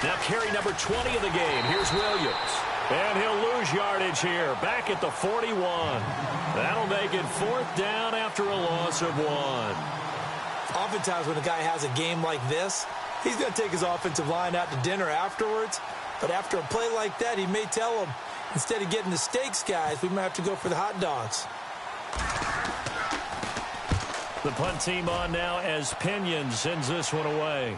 Now carry number 20 of the game. Here's Williams. And he'll lose yardage here. Back at the 41. That'll make it 4th down after a loss of 1. Oftentimes when a guy has a game like this, he's going to take his offensive line out to dinner afterwards. But after a play like that, he may tell them, instead of getting the steaks, guys, we might have to go for the hot dogs. The punt team on now as Pinion sends this one away.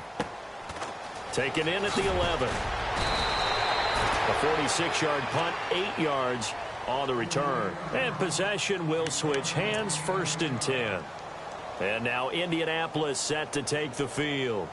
Taken in at the 11. A 46-yard punt, 8 yards on the return. And possession will switch hands, 1st and 10. And now Indianapolis set to take the field.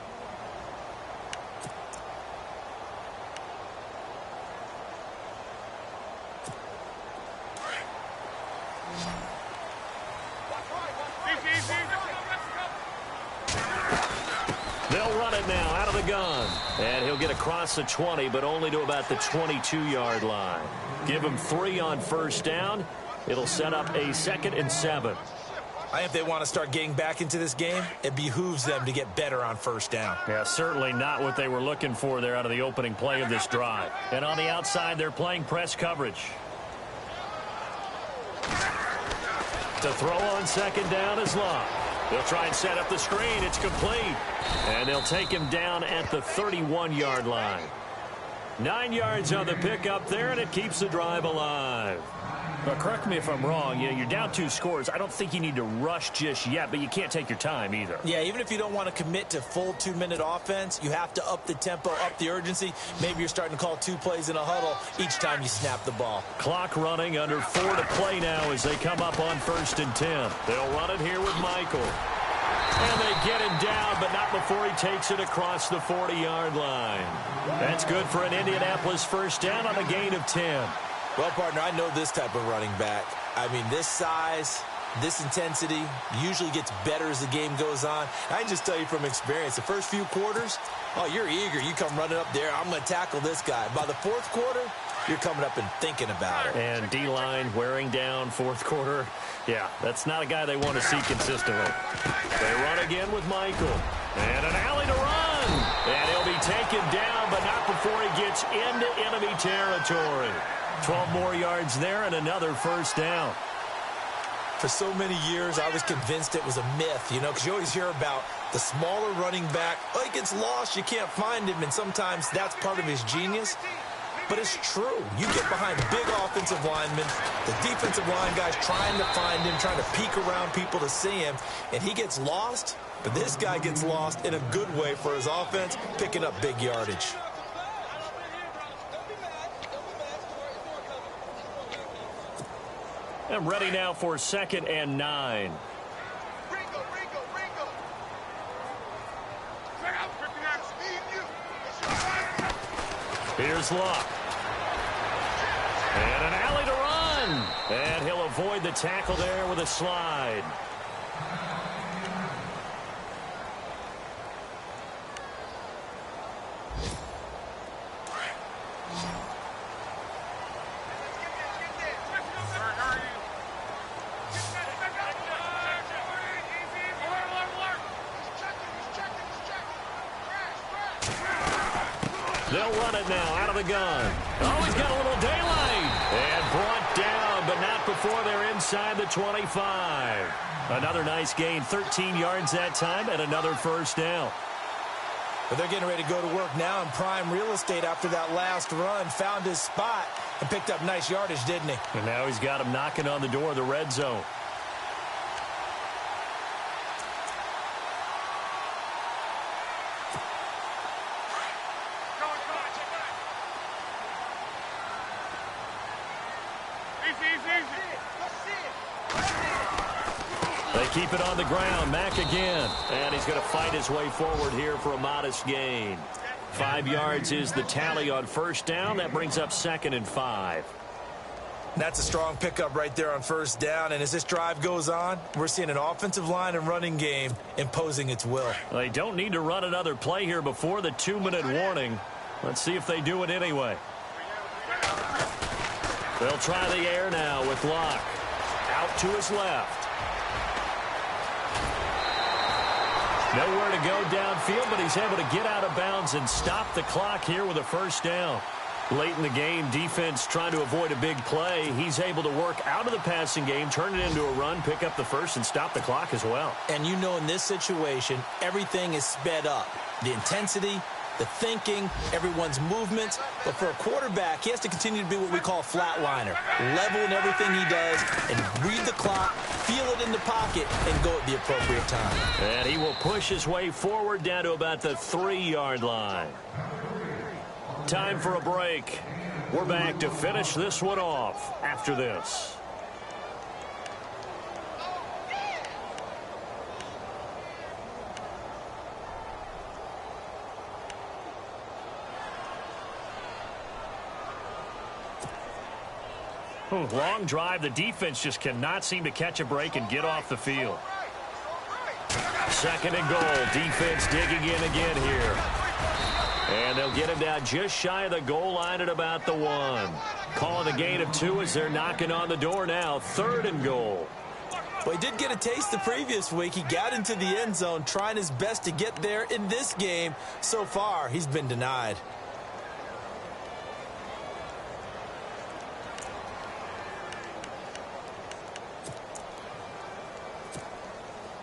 They'll run it now out of the gun. And he'll get across the 20, but only to about the 22-yard line. Give him 3 on 1st down. It'll set up a 2nd and 7. I think if they want to start getting back into this game, it behooves them to get better on 1st down. Yeah, certainly not what they were looking for there out of the opening play of this drive. And on the outside, they're playing press coverage. To throw on 2nd down is Locke. They'll try and set up the screen. It's complete. And they'll take him down at the 31-yard line. 9 yards on the pickup there, and it keeps the drive alive. But correct me if I'm wrong, you're down 2 scores. I don't think you need to rush just yet, but you can't take your time either. Yeah, even if you don't want to commit to full 2-minute offense, you have to up the tempo, up the urgency. Maybe you're starting to call 2 plays in a huddle each time you snap the ball. Clock running, under 4 to play now as they come up on 1st and 10. They'll run it here with Michael. And they get him down, but not before he takes it across the 40-yard line. That's good for an Indianapolis 1st down on a gain of 10. Well, partner, I know this type of running back. I mean, this size, this intensity usually gets better as the game goes on. I can just tell you from experience, the first few quarters, oh, you're eager. You come running up there, I'm going to tackle this guy. By the 4th quarter, you're coming up and thinking about it. And D-line wearing down 4th quarter. Yeah, that's not a guy they want to see consistently. They run again with Michael. And an alley to run. And he'll be taken down, but not before he gets into enemy territory. 12 more yards there and another 1st down. For so many years, I was convinced it was a myth, because you always hear about the smaller running back. Oh, he gets lost, you can't find him, and sometimes that's part of his genius. But it's true. You get behind big offensive linemen, the defensive line guys trying to find him, trying to peek around people to see him, and he gets lost. But this guy gets lost in a good way for his offense, picking up big yardage. I'm ready now for 2nd and 9. Here's Locke. And an alley to run. And he'll avoid the tackle there with a slide. They'll run it now out of the gun. Oh, he's got a little daylight. And brought down, but not before they're inside the 25. Another nice gain, 13 yards that time, and another 1st down. But they're getting ready to go to work now in prime real estate after that last run. Found his spot and picked up nice yardage, didn't he? And now he's got him knocking on the door of the red zone. They keep it on the ground. Mack again. And he's going to fight his way forward here for a modest gain. 5 yards is the tally on 1st down. That brings up 2nd and 5. That's a strong pickup right there on 1st down. And as this drive goes on, we're seeing an offensive line and running game imposing its will. They don't need to run another play here before the 2-minute warning. Let's see if they do it anyway. They'll try the air now with Locke. Out to his left. Nowhere to go downfield, but he's able to get out of bounds and stop the clock here with a first down. Late in the game, defense trying to avoid a big play. He's able to work out of the passing game, turn it into a run, pick up the first, and stop the clock as well. And you know in this situation, everything is sped up. The intensity, the thinking, everyone's movements. But for a quarterback, he has to continue to be what we call a flatliner. Level in everything he does and read the clock, feel it in the pocket, and go at the appropriate time. And he will push his way forward down to about the 3-yard line. Time for a break. We're back to finish this one off after this. Long drive. The defense just cannot seem to catch a break and get off the field. 2nd and goal. Defense digging in again here. And they'll get him down just shy of the goal line at about the 1. Calling a gain of 2 as they're knocking on the door now. 3rd and goal. Well, he did get a taste the previous week. He got into the end zone trying his best to get there in this game. So far, he's been denied.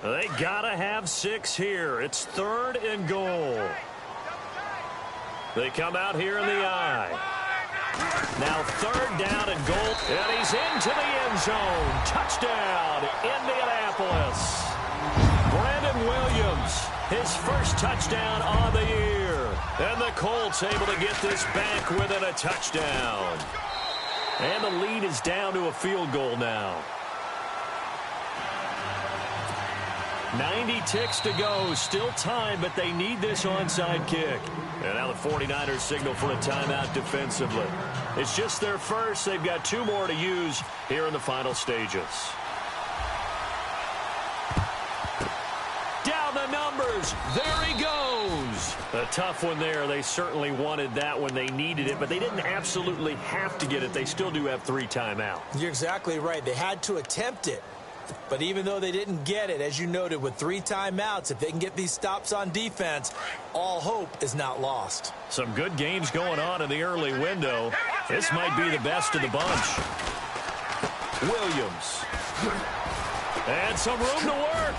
They gotta have 6 here. It's 3rd and goal. They come out here in the eye. Now 3rd down and goal. And he's into the end zone. Touchdown, Indianapolis. Brandon Williams, his first touchdown on the year. And the Colts able to get this back within a touchdown. And the lead is down to a field goal now. 90 ticks to go. Still time, but they need this onside kick. And now the 49ers signal for a timeout defensively. It's just their first. They've got 2 more to use here in the final stages. Down the numbers. There he goes. A tough one there. They certainly wanted that when they needed it, but they didn't absolutely have to get it. They still do have 3 timeouts. You're exactly right. They had to attempt it. But even though they didn't get it, as you noted, with 3 timeouts, if they can get these stops on defense, all hope is not lost. Some good games going on in the early window. This might be the best of the bunch. Williams. And some room to work.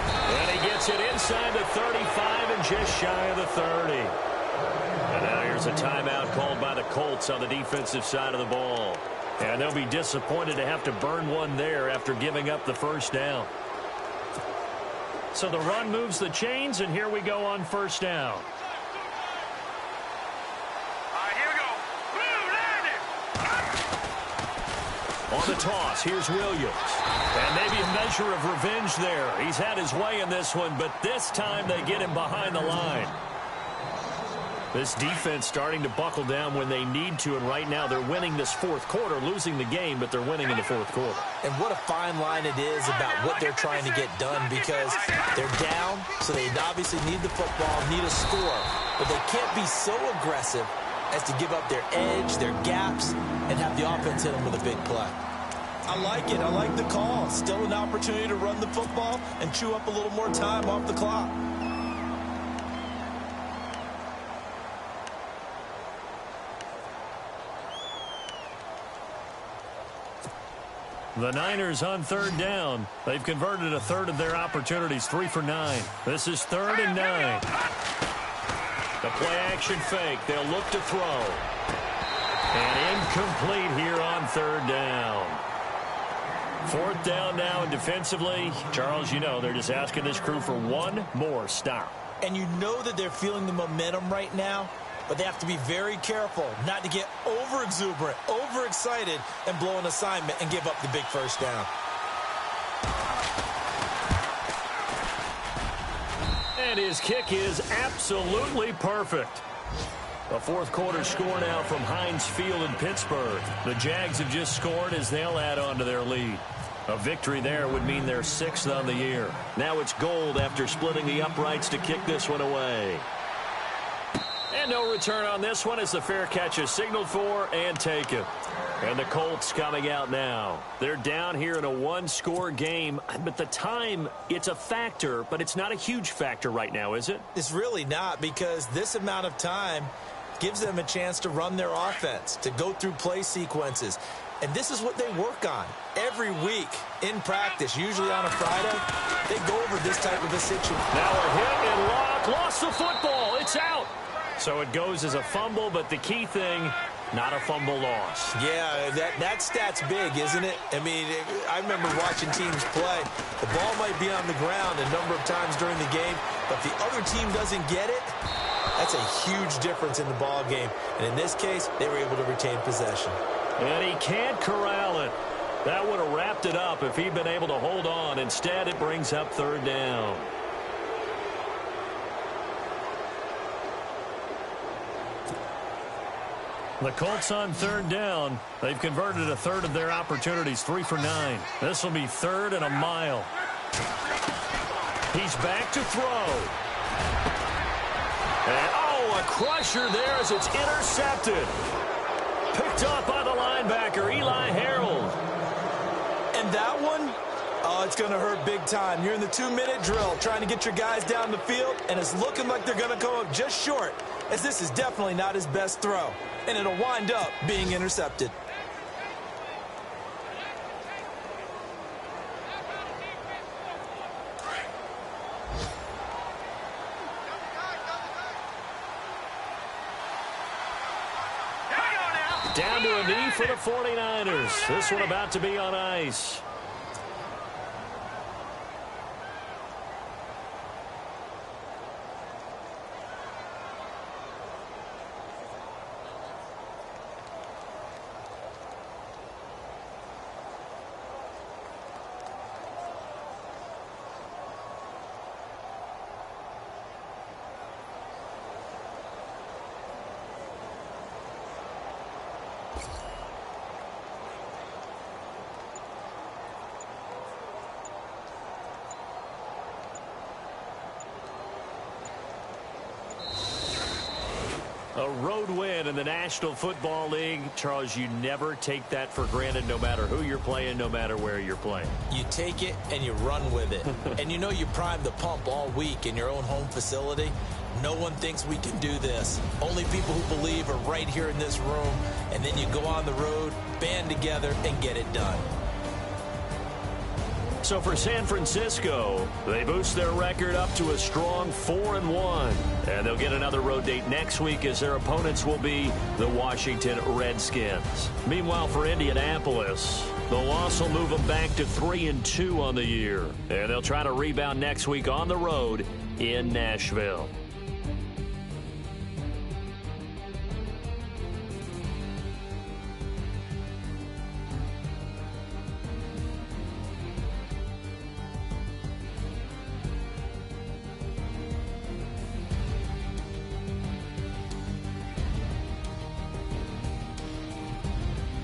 And he gets it inside the 35 and just shy of the 30. And now here's a timeout called by the Colts on the defensive side of the ball. And they'll be disappointed to have to burn one there after giving up the first down. So the run moves the chains, and here we go on first down. All right, here we go. Blue, land it. On the toss, here's Williams. And maybe a measure of revenge there. He's had his way in this one, but this time they get him behind the line. This defense starting to buckle down when they need to, and right now they're winning this 4th quarter, losing the game, but they're winning in the 4th quarter. And what a fine line it is about what they're trying to get done, because they're down, so they obviously need the football, need a score, but they can't be so aggressive as to give up their edge, their gaps, and have the offense hit them with a big play. I like it. I like the call. Still an opportunity to run the football and chew up a little more time off the clock. The Niners on 3rd down. They've converted a 1/3 of their opportunities, 3 for 9. This is 3rd and 9. The play action fake. They'll look to throw. And incomplete here on 3rd down. 4th down now, and defensively, Charles, you know, they're just asking this crew for one more stop. And you know that they're feeling the momentum right now, but they have to be very careful not to get over-exuberant, overexcited, and blow an assignment and give up the big first down. And his kick is absolutely perfect. A 4th quarter score now from Heinz Field in Pittsburgh. The Jags have just scored as they'll add on to their lead. A victory there would mean they're 6th on the year. Now it's Gold after splitting the uprights to kick this one away. And no return on this one as the fair catch is signaled for and taken. And the Colts coming out now. They're down here in a one-score game. But the time, it's a factor, but it's not a huge factor right now, is it? It's really not, because this amount of time gives them a chance to run their offense, to go through play sequences. And this is what they work on every week in practice, usually on a Friday. They go over this type of a situation. Now a hit and lock, lost the football. It's out. So it goes as a fumble, but the key thing, not a fumble loss. Yeah, that stat's big, isn't it? I mean, I remember watching teams play. The ball might be on the ground a number of times during the game, but if the other team doesn't get it, that's a huge difference in the ball game. And in this case, they were able to retain possession. And he can't corral it. That would have wrapped it up if he'd been able to hold on. Instead, it brings up third down. The Colts on third down. They've converted a third of their opportunities, 3 for 9. This will be third and a mile. He's back to throw. And, oh, a crusher there as it's intercepted. Picked up by the linebacker, Eli Harold. And that one, oh, it's going to hurt big time. You're in the 2-minute drill trying to get your guys down the field, and it's looking like they're going to go up just short, as this is definitely not his best throw. And it'll wind up being intercepted. Down to a knee for the 49ers. This one about to be on ice. A road win in the National Football League. Charles, you never take that for granted, no matter who you're playing, no matter where you're playing. You take it and you run with it. And you know you primed the pump all week in your own home facility. No one thinks we can do this. Only people who believe are right here in this room. And then you go on the road, band together, and get it done. So for San Francisco, they boost their record up to a strong 4-1. And they'll get another road date next week as their opponents will be the Washington Redskins. Meanwhile, for Indianapolis, the loss will move them back to 3-2 on the year. And they'll try to rebound next week on the road in Nashville.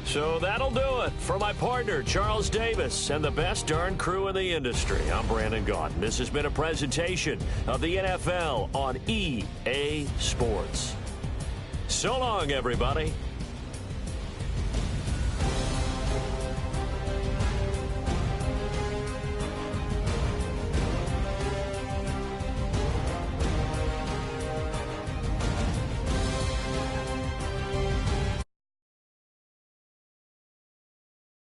So that'll do it. For my partner, Charles Davis, and the best darn crew in the industry, I'm Brandon Gaudin. This has been a presentation of the NFL on EA Sports. So long, everybody.